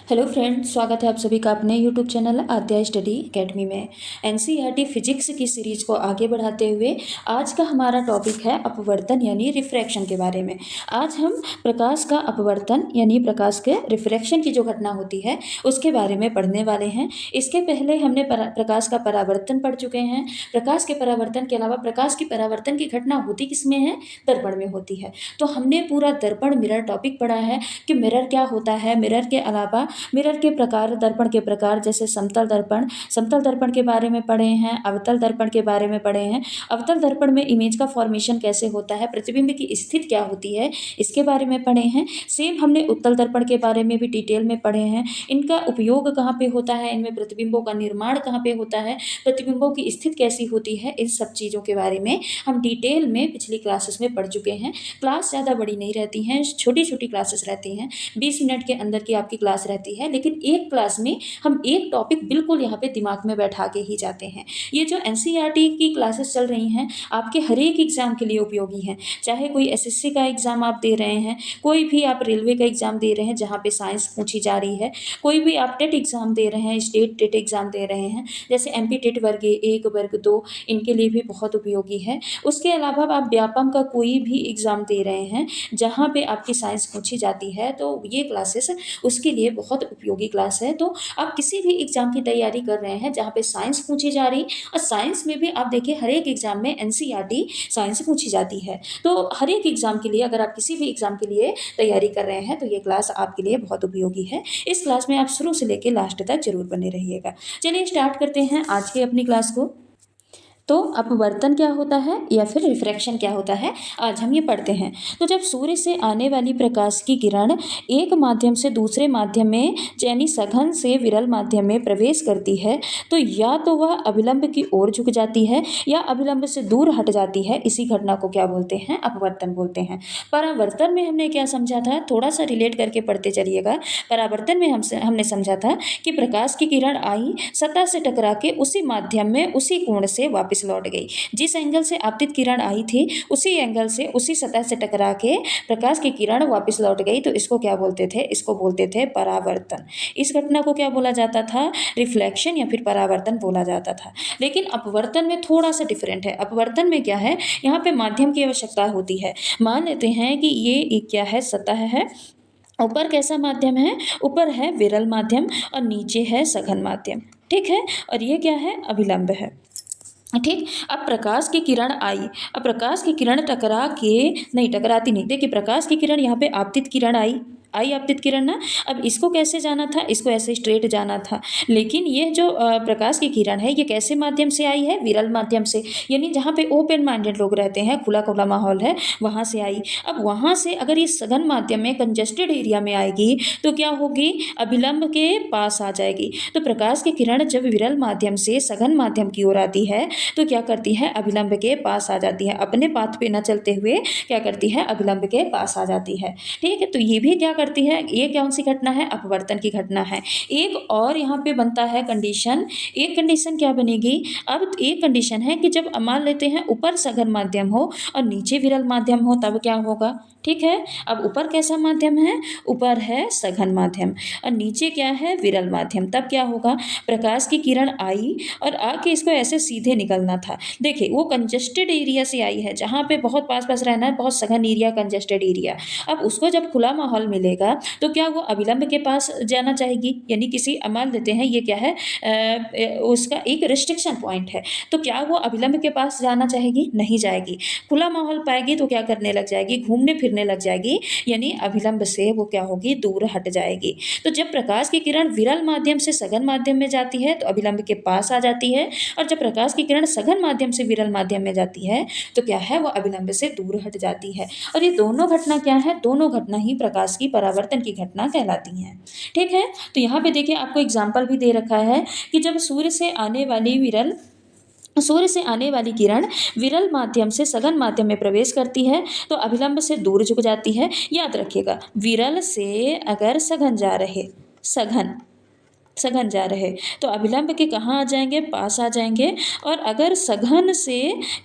Hello friends, स्वागत है आप सभी का अपने यूट्यूब चैनल अध्याय स्टडी एकेडमी में। एनसीईआरटी फिजिक्स की सीरीज को आगे बढ़ाते हुए आज का हमारा टॉपिक है अपवर्तन यानी रिफ्रैक्शन के बारे में। आज हम प्रकाश का अपवर्तन यानी प्रकाश के रिफ्रैक्शन की जो घटना होती है उसके बारे में पढ़ने वाले हैं। इसके पहले हमने प्रकाश का परावर्तन पढ़ चुके हैं। प्रकाश के परावर्तन के अलावा प्रकाश की परावर्तन की घटना होती किसमें है? दर्पण में होती है। तो हमने पूरा दर्पण मिरर टॉपिक पढ़ा है कि मिरर क्या होता है। मिरर के अलावा मिरर के प्रकार, दर्पण के प्रकार, जैसे समतल दर्पण के बारे में पढ़े हैं, अवतल दर्पण के बारे में पढ़े हैं। अवतल दर्पण में इमेज का फॉर्मेशन कैसे होता है, प्रतिबिंब की स्थिति क्या होती है, इसके बारे में पढ़े हैं। सेम हमने उत्तल दर्पण के बारे में भी डिटेल में पढ़े हैं। इनका उपयोग कहाँ पे होता है, इनमें प्रतिबिंबों का निर्माण कहाँ पे होता है, प्रतिबिंबों की स्थिति कैसी होती है, इन सब चीज़ों के बारे में हम डिटेल में पिछली क्लासेस में पढ़ चुके हैं। क्लास ज़्यादा बड़ी नहीं रहती हैं, छोटी छोटी क्लासेस रहती हैं, 20 मिनट के अंदर की आपकी क्लास रहती है। लेकिन एक क्लास में हम एक टॉपिक बिल्कुल यहाँ पे दिमाग में बैठा के ही जाते हैं। ये जो एनसीईआरटी की क्लासेस चल रही हैं आपके हर एक एग्जाम के लिए उपयोगी हैं। चाहे कोई एसएससी का एग्जाम आप दे रहे हैं, कोई भी आप रेलवे का एग्जाम दे रहे हैं जहाँ पे साइंस पूछी जा रही है, कोई भी आप टेट एग्जाम दे रहे हैं, स्टेट टेट एग्जाम दे रहे हैं, जैसे एमपी टेट वर्ग 1 वर्ग 2, इनके लिए भी बहुत उपयोगी है। उसके अलावा आप व्यापम का कोई भी एग्जाम दे रहे हैं जहाँ पे आपकी साइंस पूछी जाती है तो ये क्लासेस उसके लिए बहुत उपयोगी क्लास है। तो आप किसी भी एग्जाम की तैयारी कर रहे हैं जहाँ पे साइंस पूछी जा रही, और साइंस में भी आप देखिए हर एक एग्जाम में एनसीईआरटी साइंस पूछी जाती है। तो हर एक एग्जाम के लिए अगर आप किसी भी एग्जाम के लिए तैयारी कर रहे हैं तो ये क्लास आपके लिए बहुत उपयोगी है। इस क्लास में आप शुरू से लेकर लास्ट तक जरूर बने रहिएगा। चलिए स्टार्ट करते हैं आज की अपनी क्लास को। तो अपवर्तन क्या होता है या फिर रिफ्रैक्शन क्या होता है, आज हम ये पढ़ते हैं। तो जब सूर्य से आने वाली प्रकाश की किरण एक माध्यम से दूसरे माध्यम में यानी सघन से विरल माध्यम में प्रवेश करती है तो या तो वह अभिलंब की ओर झुक जाती है या अभिलंब से दूर हट जाती है। इसी घटना को क्या बोलते हैं? अपवर्तन बोलते हैं। परावर्तन में हमने क्या समझा था, थोड़ा सा रिलेट करके पढ़ते चलिएगा। परावर्तन में हमने समझा था कि प्रकाश की किरण आई, सतह से टकरा के उसी माध्यम में उसी कोण से वापस लौट गई। जिस एंगल से आपतित किरण आई थी उसी एंगल से उसी सतह से टकरा के प्रकाश की किरण वापस लौट गई। तो इसको क्या बोलते थे? इसको बोलते थे परावर्तन। इस घटना को क्या बोला जाता था? रिफ्लेक्शन या फिर परावर्तन बोला जाता था। लेकिन अपवर्तन में थोड़ा सा डिफरेंट है। अपवर्तन में क्या है, यहाँ पे माध्यम की आवश्यकता होती है। मान लेते हैं कि ये एक क्या है, सतह है, ऊपर कैसा माध्यम है? ऊपर है विरल माध्यम और नीचे है सघन माध्यम, ठीक है। और ये क्या है? अभिलंब है, ठीक। अब प्रकाश की किरण आई, अब प्रकाश की किरण टकरा के, नहीं टकराती नहीं, देखिए प्रकाश की किरण यहाँ पे आपतित किरण आई आपतित किरण ना। अब इसको कैसे जाना था? इसको ऐसे स्ट्रेट जाना था। लेकिन ये जो प्रकाश की किरण है ये कैसे माध्यम से आई है? विरल माध्यम से, यानी जहाँ पे ओपन माइंडेड लोग रहते हैं, खुला खुला माहौल है, वहाँ से आई। अब वहाँ से अगर ये सघन माध्यम में कंजेस्टेड एरिया में आएगी तो क्या होगी? अभिलंब के पास आ जाएगी। तो प्रकाश की किरण जब विरल माध्यम से सघन माध्यम की ओर आती है तो क्या करती है? अभिलंब के पास आ जाती है। अपने पाथ पे न चलते हुए क्या करती है? अभिलंब के पास आ जाती है, ठीक है। तो ये भी क्या करती है? ये कौन सी घटना है? अपवर्तन की घटना है। एक और यहाँ पे बनता है कंडीशन। एक कंडीशन क्या बनेगी? अब एक कंडीशन है कि जब मान लेते हैं ऊपर सघन माध्यम हो और नीचे विरल माध्यम हो, तब क्या होगा? ठीक है। अब ऊपर कैसा माध्यम है? ऊपर है सघन माध्यम और नीचे क्या है? विरल माध्यम। तब क्या होगा? प्रकाश की किरण आई और आके इसको ऐसे सीधे निकलना था। देखिए वो कंजेस्टेड एरिया से आई है, जहाँ पे बहुत पास पास रहना है, बहुत सघन एरिया, कंजेस्टेड एरिया। अब उसको जब खुला माहौल मिलेगा तो क्या वो अभिलंब के पास जाना चाहेगी? यानी किसी, मान लेते हैं ये क्या है, उसका एक रिस्ट्रिक्शन पॉइंट है, तो क्या वो अभिलंब के पास जाना चाहेगी? नहीं जाएगी। खुला माहौल पाएगी तो क्या करने लग जाएगी? घूमने फिरने लग जाएगी, यानी अभिलंब से वो क्या होगी? दूर हट जाएगी। तो जब प्रकाश की किरण विरल माध्यम से सघन माध्यम में जाती है तो अभिलंब के पास आ जाती है, और जब प्रकाश की किरण सघन माध्यम से विरल माध्यम में जाती है तो क्या है? वो अभिलंब से दूर हट जाती है। और ये दोनों घटना क्या है? दोनों घटना ही प्रकाश की परावर्तन की घटना कहलाती हैं, ठीक है। तो यहाँ पे देखिए आपको एग्जाम्पल भी दे रखा है कि जब सूर्य से आने वाली किरण विरल माध्यम से सघन माध्यम में प्रवेश करती है तो अभिलंब से दूर झुक जाती है। याद रखिएगा, विरल से अगर सघन जा रहे, सघन सघन जा रहे, तो अभिलंब के कहाँ आ जाएंगे, पास आ जाएंगे। और अगर सघन से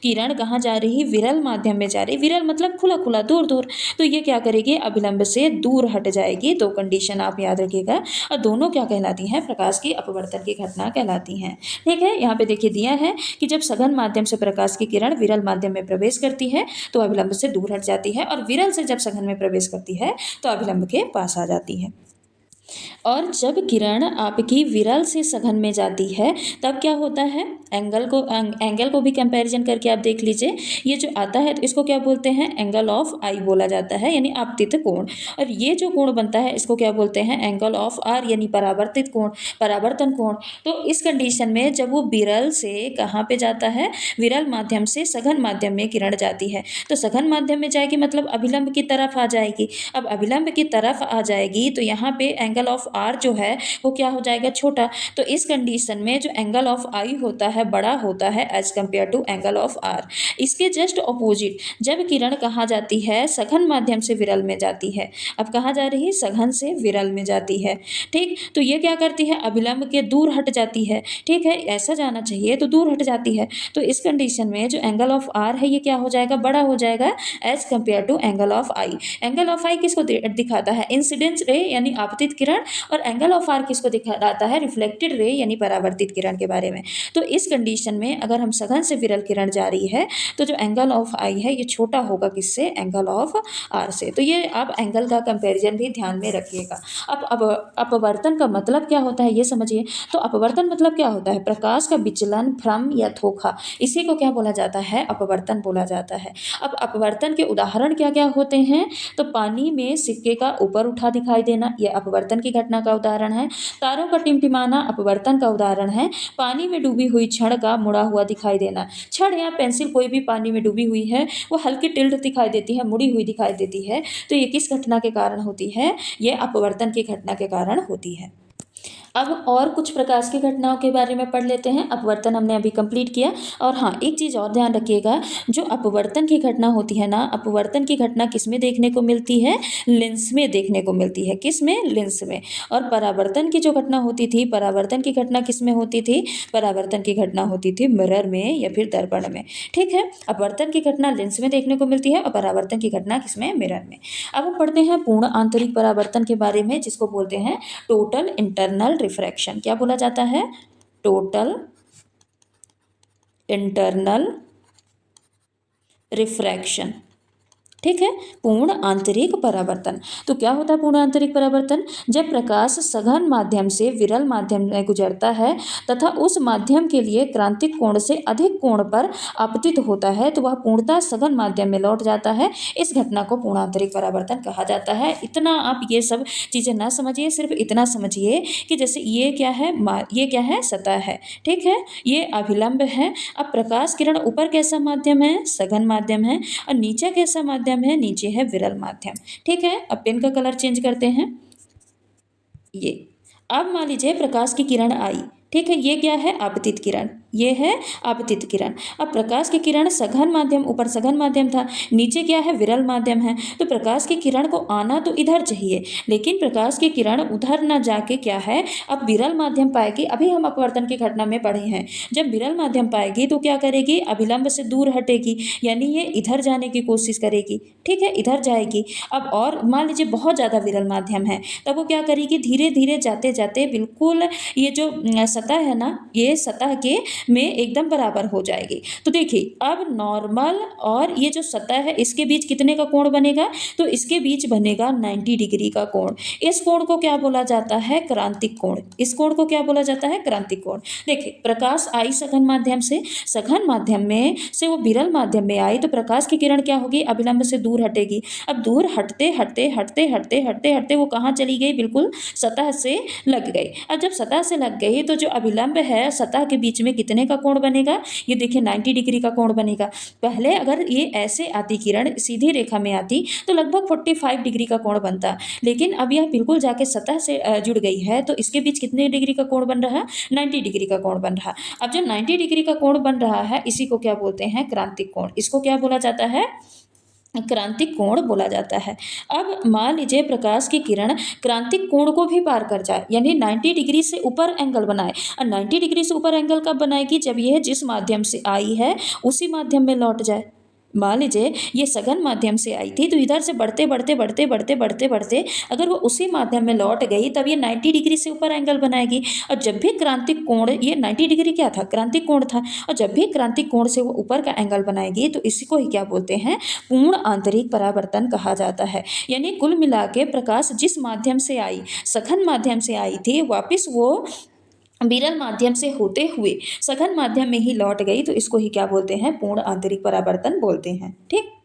किरण कहाँ जा रही, विरल माध्यम में जा रही, विरल मतलब खुला खुला दूर दूर, तो ये क्या करेगी, अभिलंब से दूर हट जाएगी। दो कंडीशन आप याद रखिएगा, और दोनों क्या कहलाती हैं, प्रकाश की अपवर्तन की घटना कहलाती हैं। ठीक है, यहाँ पे देखिए दिया है कि जब सघन माध्यम से प्रकाश की किरण विरल माध्यम में प्रवेश करती है तो अभिलंब से दूर हट जाती है, और विरल से जब सघन में प्रवेश करती है तो अभिलंब के पास आ जाती है। और जब किरण आपकी विरल से सघन में जाती है तब क्या होता है, एंगल को भी कंपैरिजन करके आप देख लीजिए। ये जो आता है तो इसको क्या बोलते हैं, एंगल ऑफ आई बोला जाता है, यानी आपतित कोण। और ये जो कोण बनता है इसको क्या बोलते हैं, एंगल ऑफ आर, यानी परावर्तित कोण, परावर्तन कोण। तो इस कंडीशन में जब वो विरल से कहाँ पे जाता है, विरल माध्यम से सघन माध्यम में किरण जाती है, तो सघन माध्यम में जाएगी मतलब अभिलंब की तरफ आ जाएगी। अब अभिलंब की तरफ आ जाएगी तो यहाँ पे एंगल ऑफ आर जो है वो क्या हो जाएगा, छोटा। तो इस कंडीशन में जो एंगल ऑफ आई होता है बड़ा होता है as compare to angle of r. इसके जस्ट ऑपोजिट जब किरण कहाँ जाती है, सघन माध्यम से विरल में जाती है। अब कहाँ जा रही है, सघन से विरल में जाती है। ठीक, तो ये क्या करती है, अभिलंब के दूर हट जाती है। ठीक है, ऐसा जाना चाहिए तो दूर हट जाती है। तो इस कंडीशन में जो एंगल ऑफ आर है ये क्या हो जाएगा, बड़ा हो जाएगा as compare to angle of eye. Angle of eye किसको दिखाता है, इंसिडेंस रे यानी आपतित किरण, और एंगल ऑफ आर किसको दिखाता है, रिफ्लेक्टेड रे यानी परावर्तित किरण के बारे में। तो इस कंडीशन में अगर हम सघन से विरल किरण जा रही है तो जो एंगल ऑफ आई है ये छोटा होगा किससे, एंगल ऑफ आर से। तो ये आप एंगल का कंपैरिजन भी ध्यान में रखिएगा। अब अपवर्तन का मतलब क्या होता है ये समझिए। तो अपवर्तन मतलब क्या होता है, प्रकाश का विचलन, भ्रम या धोखा, इसी को क्या बोला जाता है, अपवर्तन बोला जाता है। अब अपवर्तन के उदाहरण क्या क्या होते हैं, तो पानी में सिक्के का ऊपर उठा दिखाई देना, यह अपवर्तन की घटना का उदाहरण है। तारों का टिमटिमाना अपवर्तन का उदाहरण है। पानी में डूबी हुई छड़ का मुड़ा हुआ दिखाई देना, छड़ या पेंसिल कोई भी पानी में डूबी हुई है वो हल्की टिल्ट दिखाई देती है, मुड़ी हुई दिखाई देती है, तो ये किस घटना के कारण होती है, ये अपवर्तन की घटना के कारण होती है। अब और कुछ प्रकाश की घटनाओं के बारे में पढ़ लेते हैं। अपवर्तन हमने अभी कंप्लीट किया। और हाँ, एक चीज़ और ध्यान रखिएगा, जो अपवर्तन की घटना होती है ना, अपवर्तन की घटना किस में देखने को मिलती है, लेंस में देखने को मिलती है। किस में, लेंस में। और परावर्तन की जो घटना होती थी, परावर्तन की घटना किस में होती थी, परावर्तन की घटना होती थी मिरर में या फिर दर्पण में। ठीक है, अपवर्तन की घटना लेंस में देखने को मिलती है और परावर्तन की घटना किसमें, मिरर में। अब हम पढ़ते हैं पूर्ण आंतरिक परावर्तन के बारे में, जिसको बोलते हैं टोटल इंटरनल रिफ्रैक्शन। क्या बोला जाता है, टोटल इंटरनल रिफ्रैक्शन। ठीक है, पूर्ण आंतरिक परावर्तन। तो क्या होता है पूर्ण आंतरिक परावर्तन, जब प्रकाश सघन माध्यम से विरल माध्यम में गुजरता है तथा उस माध्यम के लिए क्रांतिक कोण से अधिक कोण पर आपतित होता है तो वह पूर्णतः सघन माध्यम में लौट जाता है। इस घटना को पूर्ण आंतरिक परावर्तन कहा जाता है। इतना आप ये सब चीज़ें ना समझिए, सिर्फ इतना समझिए कि जैसे ये क्या है, ये क्या है, सतह है। ठीक है, ये अभिलंब है। अब प्रकाश किरण ऊपर कैसा माध्यम है, सघन माध्यम है, और नीचे कैसा माध्यम है, नीचे है विरल माध्यम। ठीक है, अब पेन का कलर चेंज करते हैं। ये अब मान लीजिए प्रकाश की किरण आई। ठीक है, ये क्या है, आपतित किरण, ये है आपतित किरण। अब प्रकाश की किरण सघन माध्यम, ऊपर सघन माध्यम था, नीचे क्या है, विरल माध्यम है। तो प्रकाश की किरण को आना तो इधर चाहिए, लेकिन प्रकाश की किरण उधर ना जाके क्या है, अब विरल माध्यम पाएगी। अभी हम अपवर्तन की घटना में पढ़े हैं, जब विरल माध्यम पाएगी तो क्या करेगी, अभिलंब से दूर हटेगी, यानी ये इधर जाने की कोशिश करेगी। ठीक है, इधर जाएगी। अब और मान लीजिए बहुत ज़्यादा विरल माध्यम है, तब वो क्या करेगी, धीरे धीरे जाते जाते बिल्कुल ये जो सतह है ना, ये सतह के में एकदम बराबर हो जाएगी। तो देखिए अब नॉर्मल और ये जो सतह है इसके बीच कितने का कोण बनेगा, तो इसके बीच बनेगा 90 डिग्री का कोण। इस कोण को क्या बोला जाता है, क्रांतिक कोण। इस कोण को क्या बोला जाता है, क्रांतिक कोण। देखिए प्रकाश आई सघन माध्यम से, सघन माध्यम में से वो विरल माध्यम में आई तो प्रकाश की किरण क्या होगी, अभिलंब से दूर हटेगी। अब दूर हटते हटते हटते हटते हटते हटते वो कहाँ चली गई, बिल्कुल सतह से लग गई। अब जब सतह से लग गई तो जो अभिलंब है सतह के बीच में कितने का कोण बनेगा, ये देखिए 90 डिग्री का कोण बनेगा। पहले अगर ये ऐसे आती किरण सीधी रेखा में आती तो लगभग 45 डिग्री का कोण बनता, लेकिन अब यह बिल्कुल जाके सतह से जुड़ गई है तो इसके बीच कितने डिग्री का कोण बन रहा, 90 डिग्री का कोण बन रहा। अब जब 90 डिग्री का कोण बन रहा है इसी को क्या बोलते हैं, क्रांतिक कोण। इसको क्या बोला जाता है, क्रांतिक कोण बोला जाता है। अब मान लीजिए प्रकाश की किरण क्रांतिक कोण को भी पार कर जाए, यानी 90 डिग्री से ऊपर एंगल बनाए। और 90 डिग्री से ऊपर एंगल कब बनाएगी? जब यह जिस माध्यम से आई है उसी माध्यम में लौट जाए। मान लीजिए ये सघन माध्यम से आई थी, तो इधर से बढ़ते बढ़ते बढ़ते बढ़ते बढ़ते बढ़ते अगर वो उसी माध्यम में लौट गई तब ये 90 डिग्री से ऊपर एंगल बनाएगी। और जब भी क्रांतिक कोण, ये 90 डिग्री क्या था? क्रांतिक कोण था। और जब भी क्रांतिक कोण से वो ऊपर का एंगल बनाएगी तो इसी को ही क्या बोलते हैं? पूर्ण आंतरिक परावर्तन कहा जाता है। यानी कुल मिला के प्रकाश जिस माध्यम से आई, सघन माध्यम से आई थी, वापिस वो विरल माध्यम से होते हुए सघन माध्यम में ही लौट गई, तो इसको ही क्या बोलते हैं? पूर्ण आंतरिक परावर्तन बोलते हैं। ठीक।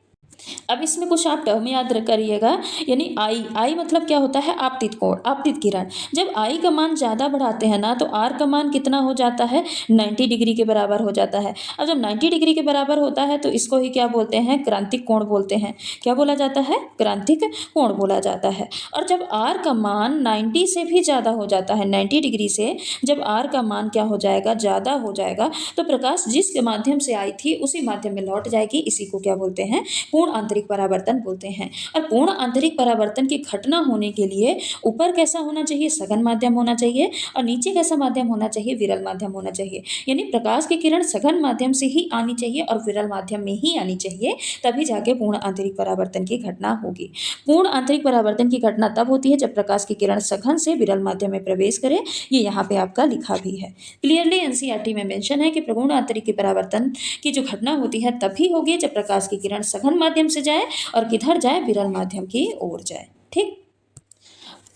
अब इसमें कुछ आप टर्म याद करिएगा। यानी आई, आई मतलब क्या होता है? आपतित कोण, आपतित किरण। जब आई का मान ज़्यादा बढ़ाते हैं ना तो आर का मान कितना हो जाता है? 90 डिग्री के बराबर हो जाता है। अब जब 90 डिग्री के बराबर होता है तो इसको ही क्या बोलते हैं? क्रांतिक कोण बोलते हैं। क्या बोला जाता है? क्रांतिक कोण बोला जाता है। और जब आर का मान 90 से भी ज़्यादा हो जाता है, 90 डिग्री से जब आर का मान क्या हो जाएगा? ज़्यादा हो जाएगा, तो प्रकाश जिस माध्यम से आई थी उसी माध्यम में लौट जाएगी। इसी को क्या बोलते हैं? पूर्ण आंतरिक परावर्तन बोलते हैं। और पूर्ण आंतरिक परावर्तन की घटना होने के लिए ऊपर कैसा होना चाहिए? सघन माध्यम होना चाहिए। और नीचे कैसा माध्यम होना चाहिए? विरल माध्यम होना चाहिए। यानी प्रकाश की किरण सघन माध्यम से ही आनी चाहिए और विरल माध्यम में ही आनी चाहिए, तभी जाके पूर्ण आंतरिक परावर्तन की घटना होगी। पूर्ण आंतरिक परावर्तन की घटना तब होती है जब प्रकाश की किरण सघन से विरल माध्यम में प्रवेश करे। ये यहाँ पे आपका लिखा भी है। क्लियरली एनसीईआरटी में मेंशन है कि पूर्ण आंतरिक परावर्तन की जो घटना होती है तभी होगी जब प्रकाश की किरण सघन माध्यम से जाए और किधर जाए? विरल माध्यम की ओर जाए। ठीक।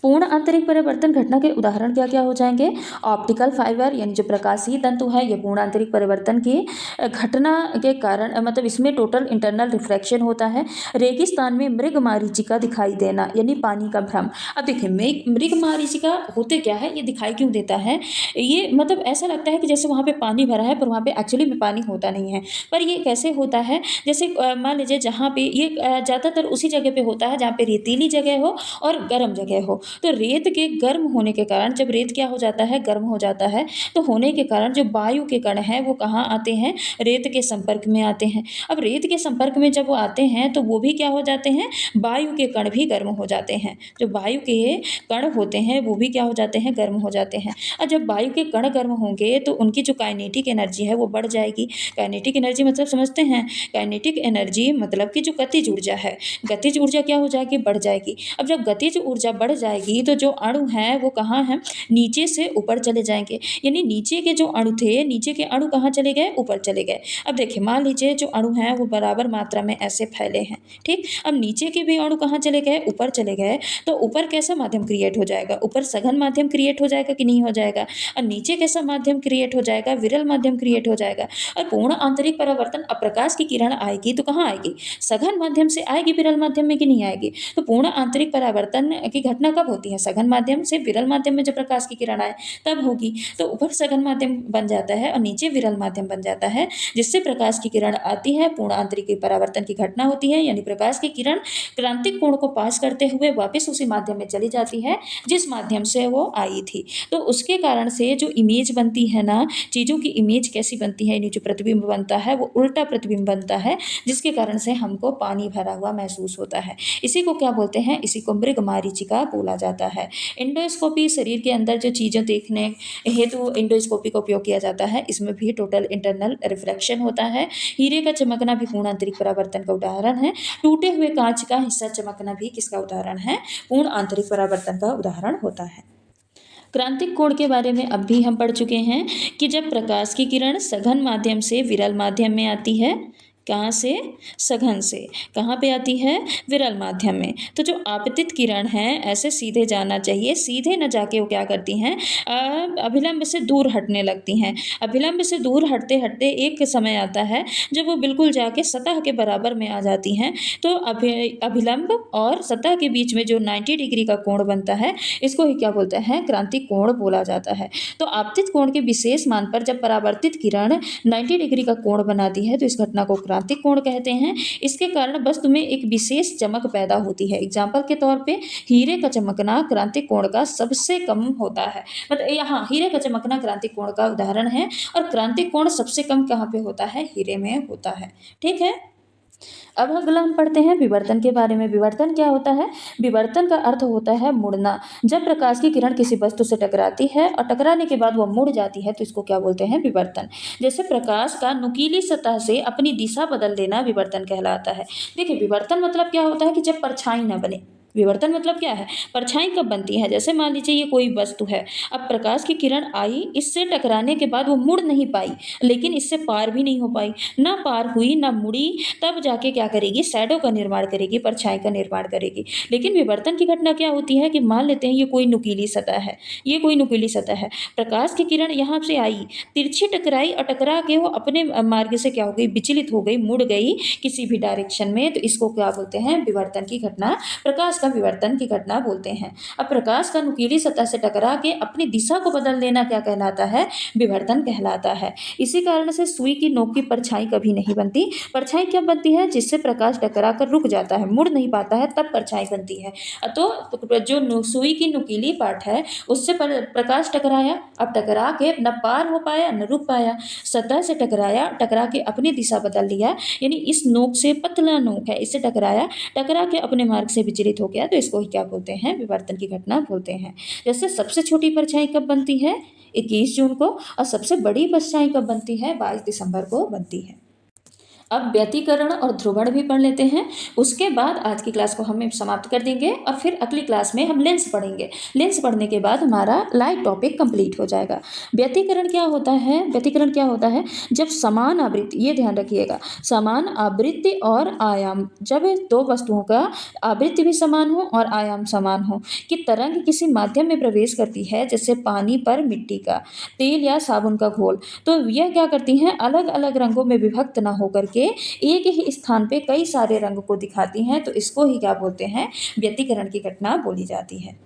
पूर्ण आंतरिक परिवर्तन घटना के उदाहरण क्या क्या हो जाएंगे? ऑप्टिकल फाइबर, यानी जो प्रकाशीय तंतु है, ये पूर्ण आंतरिक परिवर्तन की घटना के कारण मतलब इसमें टोटल इंटरनल रिफ्रैक्शन होता है। रेगिस्तान में मृग मरीचिका दिखाई देना, यानी पानी का भ्रम। अब देखिए मृग मरीचिका होते क्या है, ये दिखाई क्यों देता है? ये मतलब ऐसा लगता है कि जैसे वहाँ पे पानी भरा है, पर वहाँ पे एक्चुअली में पानी होता नहीं है। पर ये कैसे होता है? जैसे मान लीजिए जहाँ पे ये ज़्यादातर उसी जगह पे होता है जहाँ पे रेतीली जगह हो और गर्म जगह हो। तो रेत के गर्म होने के कारण, जब रेत क्या हो जाता है? गर्म हो जाता है, तो होने के कारण जो वायु के कण हैं वो कहाँ आते हैं? रेत के संपर्क में आते हैं। अब रेत के संपर्क में जब वो आते हैं तो वो भी क्या हो जाते हैं? वायु के कण भी गर्म हो जाते हैं। जो वायु के कण होते हैं वो भी क्या हो जाते हैं? गर्म हो जाते हैं। और जब वायु के कण गर्म होंगे तो उनकी जो काइनेटिक एनर्जी है वो बढ़ जाएगी। काइनेटिक एनर्जी मतलब समझते हैं? काइनेटिक एनर्जी मतलब कि जो गतिज ऊर्जा है, गतिज ऊर्जा क्या हो जाएगी? बढ़ जाएगी। अब जब गतिज ऊर्जा बढ़ जाएगी तो जो अणु हैं वो कहाँ हैं? नीचे से ऊपर चले जाएंगे। यानी नीचे के जो अणु थे, नीचे के अणु कहाँ चले गए? ऊपर चले गए। अब देखिए मान लीजिए जो अणु हैं वो बराबर मात्रा में ऐसे फैले हैं। ठीक। अब नीचे के भी अणु कहाँ चले गए? ऊपर चले गए। तो ऊपर कैसा माध्यम क्रिएट हो जाएगा? ऊपर सघन माध्यम क्रिएट हो जाएगा कि नहीं हो जाएगा? और नीचे कैसा माध्यम क्रिएट हो जाएगा? विरल माध्यम क्रिएट हो जाएगा। और पूर्ण आंतरिक परावर्तन, अब प्रकाश की किरण आएगी तो कहाँ आएगी? सघन माध्यम से आएगी, विरल माध्यम में कि नहीं आएगी? तो पूर्ण आंतरिक परावर्तन की घटना कब होती है? सघन माध्यम से विरल माध्यम में जब प्रकाश की किरण आए तब होगी। तो ऊपर सघन माध्यम बन जाता है और नीचे विरल माध्यम बन जाता है, जिससे प्रकाश की किरण आती है, पूर्ण आंतरिक परावर्तन की घटना होती है। यानी प्रकाश की किरण क्रांतिक कोण को पास करते हुए वापस उसी माध्यम में चली जाती है जिस माध्यम से वो आई थी। तो उसके कारण से जो इमेज बनती है ना, चीज़ों की इमेज कैसी बनती है, यानी जो प्रतिबिंब बनता है वो उल्टा प्रतिबिंब बनता है, जिसके कारण से हमको पानी भरा हुआ महसूस होता है। इसी को क्या बोलते हैं? इसी को मृग मरीचिका बोला जाता है। इंडोस्कोपी, शरीर के अंदर जो चीज़ें देखने हेतु इंडोस्कोपी का उपयोग किया जाता है। इसमें भी टोटल इंटरनल रिफ्रैक्शन होता है। हीरे का चमकना भी पूर्ण आंतरिक परावर्तन का उदाहरण है। टूटे हुए कांच का हिस्सा चमकना भी किसका उदाहरण है? पूर्ण आंतरिक परावर्तन का उदाहरण होता है। क्रांतिक कोण के बारे में अब भी हम पढ़ चुके हैं कि जब प्रकाश की किरण सघन माध्यम से विरल माध्यम में आती है, कहाँ से? सघन से। कहाँ पे आती है? विरल माध्यम में। तो जो आपतित किरण है ऐसे सीधे जाना चाहिए, सीधे न जाके वो क्या करती हैं? अभिलंब से दूर हटने लगती हैं। अभिलंब से दूर हटते हटते एक समय आता है जब वो बिल्कुल जाके सतह के बराबर में आ जाती हैं। तो अभिलंब और सतह के बीच में जो 90 डिग्री का कोण बनता है, इसको ही क्या बोलते हैं? क्रांतिक कोण बोला जाता है। तो आपतित कोण के विशेष मान पर जब परावर्तित किरण 90 डिग्री का कोण बनाती है तो इस घटना को क्रांतिक कोण कहते हैं। इसके कारण वस्तु में एक विशेष चमक पैदा होती है। एग्जाम्पल के तौर पे हीरे का चमकना क्रांतिक कोण का सबसे कम होता है। मतलब यहाँ हीरे का चमकना क्रांतिक कोण का उदाहरण है, और क्रांतिक कोण सबसे कम कहाँ पे होता है? हीरे में होता है। ठीक है। अब अगला हम पढ़ते हैं विवर्तन के बारे में। विवर्तन क्या होता है? विवर्तन का अर्थ होता है मुड़ना। जब प्रकाश की किरण किसी वस्तु से टकराती है और टकराने के बाद वह मुड़ जाती है तो इसको क्या बोलते हैं? विवर्तन। जैसे प्रकाश का नुकीली सतह से अपनी दिशा बदल देना विवर्तन कहलाता है। देखिए, विवर्तन मतलब क्या होता है कि जब परछाई ना बने। विवर्तन मतलब क्या है? परछाई कब बनती है? जैसे मान लीजिए ये कोई वस्तु है, अब प्रकाश की किरण आई, इससे टकराने के बाद वो मुड़ नहीं पाई, लेकिन इससे पार भी नहीं हो पाई, ना पार हुई ना मुड़ी, तब जाके क्या करेगी? शैडो का निर्माण करेगी, परछाई का निर्माण करेगी। लेकिन विवर्तन की घटना क्या होती है कि मान लेते हैं ये कोई नुकीली सतह है, ये कोई नुकीली सतह है, प्रकाश की किरण यहाँ से आई, तिरछी टकराई और टकरा के वो अपने मार्ग से क्या हो गई? विचलित हो गई, मुड़ गई किसी भी डायरेक्शन में, तो इसको क्या बोलते हैं? विवर्तन की घटना, प्रकाश का विवर्तन की घटना बोलते हैं। अब प्रकाश का नुकीली सतह से टकरा के अपनी दिशा को बदल देना क्या कहलाता है? विवर्तन कहलाता है। इसी कारण से सुई की नोक की परछाई कभी नहीं बनती। परछाई कब बनती है? जिससे प्रकाश टकरा कर रुक जाता है, मुड़ नहीं पाता है, तब परछाई बनती है। तो जो सुई की नुकीली पार्ट है उससे प्रकाश टकराया, अब टकरा के न पार हो पाया न रुक पाया, सतह से टकराया, टकरा के अपनी दिशा बदल लिया, यानी इस नोक से, पतला नोक है, इससे टकराया, टकरा के अपने मार्ग से विचलित हो गया, तो इसको ही क्या बोलते हैं? विवर्तन की घटना बोलते हैं। जैसे सबसे छोटी परछाई कब बनती है? 21 जून को, और सबसे बड़ी परछाई कब बनती है? 22 दिसंबर को बनती है। अब व्यतिकरण और ध्रुवण भी पढ़ लेते हैं, उसके बाद आज की क्लास को हम समाप्त कर देंगे और फिर अगली क्लास में हम लेंस पढ़ेंगे। लेंस पढ़ने के बाद हमारा लाइट टॉपिक कंप्लीट हो जाएगा। व्यतिकरण क्या होता है? व्यतिकरण क्या होता है? जब समान आवृत्ति, ये ध्यान रखिएगा, समान आवृत्ति और आयाम, जब दो वस्तुओं का आवृत्ति भी समान हो और आयाम समान हो, कि तरंग किसी माध्यम में प्रवेश करती है, जैसे पानी पर मिट्टी का, तेल या साबुन का घोल, तो यह क्या करती हैं? अलग अलग रंगों में विभक्त ना होकर के एक ही स्थान पे कई सारे रंग को दिखाती हैं, तो इसको ही क्या बोलते हैं? व्यतिकरण की घटना बोली जाती है।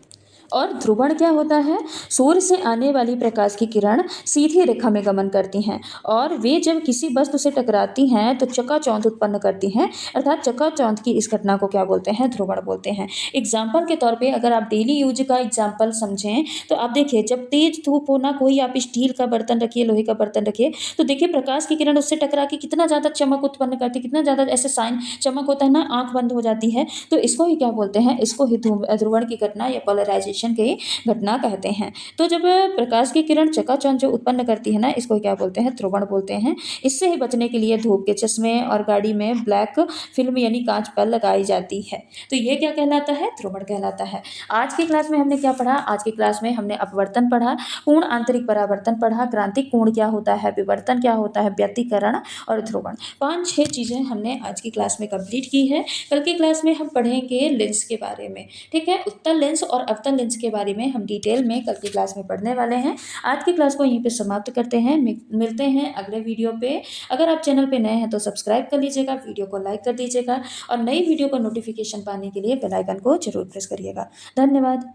और ध्रुवण क्या होता है? सूर्य से आने वाली प्रकाश की किरण सीधी रेखा में गमन करती हैं और वे जब किसी वस्तु से टकराती हैं तो चकाचौंध उत्पन्न करती हैं, अर्थात चकाचौंध की इस घटना को क्या बोलते हैं? ध्रुवण बोलते हैं। एग्जाम्पल के तौर पे अगर आप डेली यूज का एग्जाम्पल समझें तो आप देखिए, जब तेज धूप हो ना, कोई आप स्टील का बर्तन रखिए, लोहे का बर्तन रखिए, तो देखिए प्रकाश की किरण उससे टकरा के कितना ज़्यादा चमक उत्पन्न करती है, कितना ज़्यादा ऐसे साइन चमक होता है ना, आंख बंद हो जाती है, तो इसको ही क्या बोलते हैं? इसको ही ध्रुवण की घटना या पोलराइजेशन की घटना कहते हैं। तो जब प्रकाश की किरण चकाचौंध जो उत्पन्न करती है ना, इसको क्या बोलते हैं? ध्रुवण बोलते हैं। इससे ही बचने के लिए धूप के चश्मे और गाड़ी में ब्लैक फिल्म यानी कांच पर लगाई जाती है, तो ये क्या कहलाता है? ध्रुवण कहलाता है। आज की क्लास में हमने क्या पढ़ा? आज की क्लास में हमने अपवर्तन पढ़ा, पूर्ण आंतरिक परावर्तन पढ़ा, क्रांतिक कोण क्या होता है, विवर्तन क्या होता है, व्यतिकरण और ध्रुवण, 5-6 चीजें हमने आज की क्लास में कंप्लीट की है। कल की क्लास में हम पढ़ेंगे लेंस के बारे में, ठीक है? उत्तल लेंस और अवतल लेंस के बारे में हम डिटेल में कल की क्लास में पढ़ने वाले हैं। आज की क्लास को यहीं पे समाप्त करते हैं, मिलते हैं अगले वीडियो पे। अगर आप चैनल पे नए हैं तो सब्सक्राइब कर लीजिएगा, वीडियो को लाइक कर दीजिएगा और नई वीडियो का नोटिफिकेशन पाने के लिए बेल आइकन को जरूर प्रेस करिएगा। धन्यवाद।